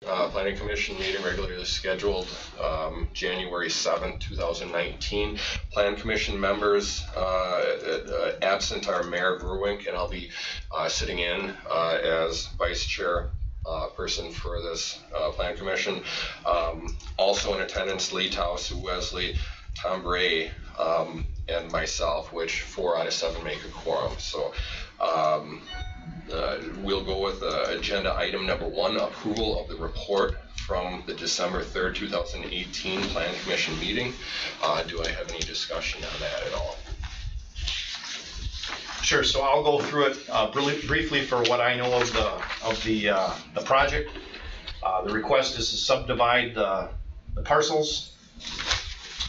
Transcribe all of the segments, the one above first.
Planning Commission meeting regularly scheduled January 7th, 2019. Planning Commission members absent are Mayor Verwink, and I'll be sitting in as Vice Chair person for this Planning Commission. Also in attendance, Lee Taus, Wesley, Tom Bray, and myself, which 4 out of 7 make a quorum. So we'll go with agenda item number 1, approval of the report from the December 3rd, 2018 Planning Commission meeting. Do I have any discussion on that at all? Sure. So I'll go through it really briefly for what I know of the project. The request is to subdivide the parcels.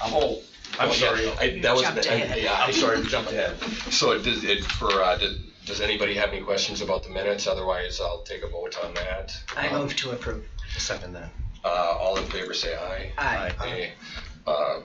I'm sorry. I'm sorry to jump ahead. So does anybody have any questions about the minutes? Otherwise, I'll take a vote on that. I move to approve. Second that. All in favor say aye. Aye. Aye.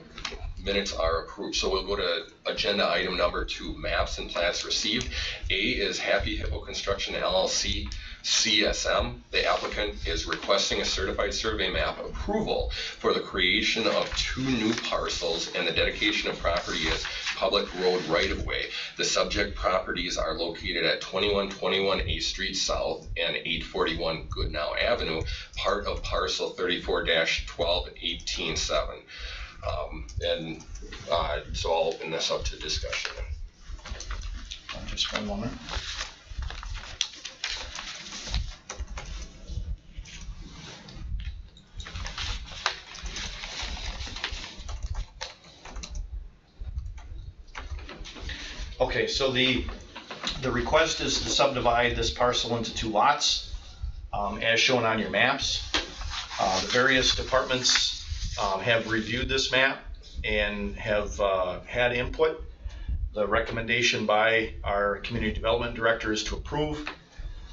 Minutes are approved. So we'll go to agenda item number 2, maps and plats received. A is Happy Hippo Construction LLC, CSM. The applicant is requesting a certified survey map approval for the creation of 2 new parcels and the dedication of property as public road right-of-way. The subject properties are located at 2121 A Street South and 841 Goodnow Avenue, part of parcel 34-12-18-7. So I'll open this up to discussion. Just one moment. Okay, so the request is to subdivide this parcel into 2 lots, as shown on your maps. The various departments have reviewed this map and have had input. The recommendation by our community development director is to approve.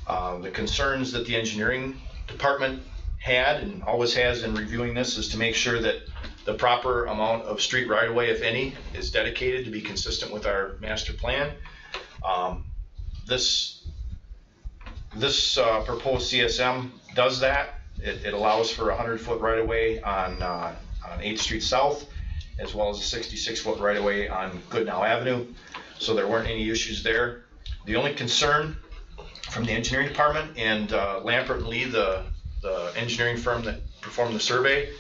The concerns that the engineering department had and always has in reviewing this is to make sure that the proper amount of street right-of-way, if any, is dedicated to be consistent with our master plan. This proposed CSM does that. It allows for a 100-foot right-of-way on 8th Street South, as well as a 66-foot right-of-way on Goodnow Avenue. So there weren't any issues there. The only concern from the engineering department and Lampert and Lee, the engineering firm that performed the survey,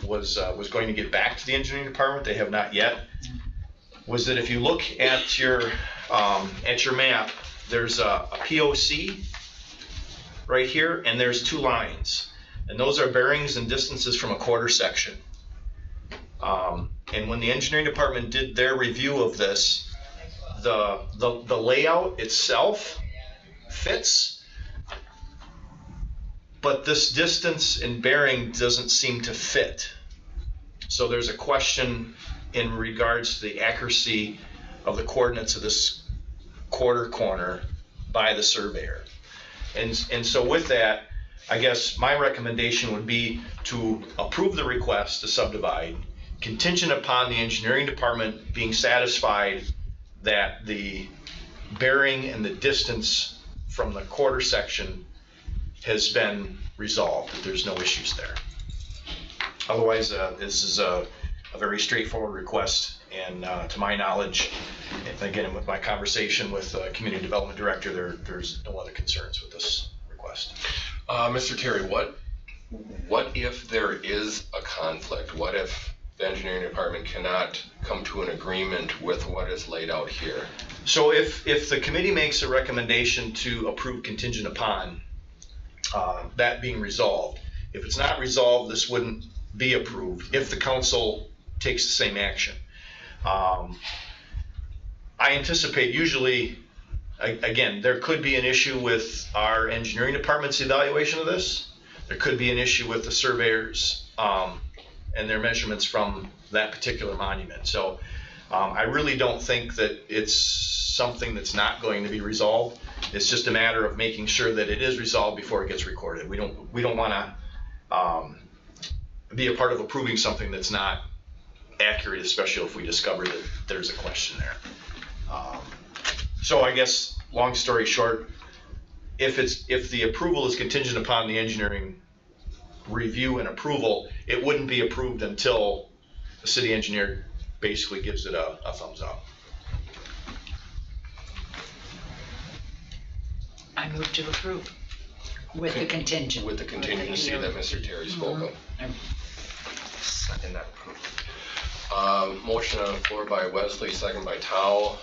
was going to get back to the engineering department. They have not yet. Was that if you look at your map, there's a POC right here, and there's 2 lines, and those are bearings and distances from a quarter section. And when the engineering department did their review of this, the layout itself fits, but this distance and bearing doesn't seem to fit. So there's a question in regards to the accuracy of the coordinates of this quarter corner by the surveyor. And so with that, I guess my recommendation would be to approve the request to subdivide, contingent upon the engineering department being satisfied that the bearing and the distance from the quarter section has been resolved, that there's no issues there. Otherwise, this is a very straightforward request, and to my knowledge, and again with my conversation with the community development director, there's no other concerns with this request. Mr. Terry, what if there is a conflict? What if the engineering department cannot come to an agreement with what is laid out here? So if the committee makes a recommendation to approve contingent upon that being resolved, if it's not resolved, this wouldn't be approved if the council takes the same action. I anticipate usually, again, there could be an issue with our engineering department's evaluation of this. There could be an issue with the surveyors and their measurements from that particular monument. So I really don't think that it's something that's not going to be resolved. It's just a matter of making sure that it is resolved before it gets recorded. We don't want to be a part of approving something that's not accurate, especially if we discover that there's a question there. So I guess, long story short, if the approval is contingent upon the engineering review and approval, it wouldn't be approved until the city engineer basically gives it a thumbs up. I move to approve with the contingent. With the contingency that Mr. Terry spoke of. Second that approval. Motion on the floor by Wesley, second by Tao.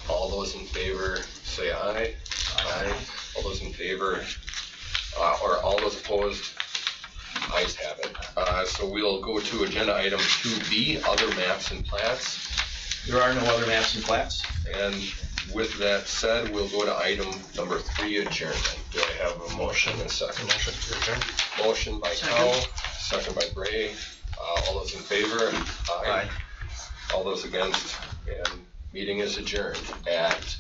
All those in favor say aye. Aye. All those in favor, or all those opposed, ayes have it. So we'll go to agenda item 2B, other maps and plats. There are no other maps and plats. And with that said, we'll go to item number 3, adjournment. Do I have a motion and a second? Motion to adjourn. Motion by Tao, second by Bray. All those in favor? Aye. All those against? And meeting is adjourned at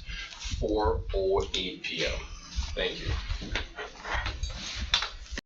4:08 p.m. Thank you.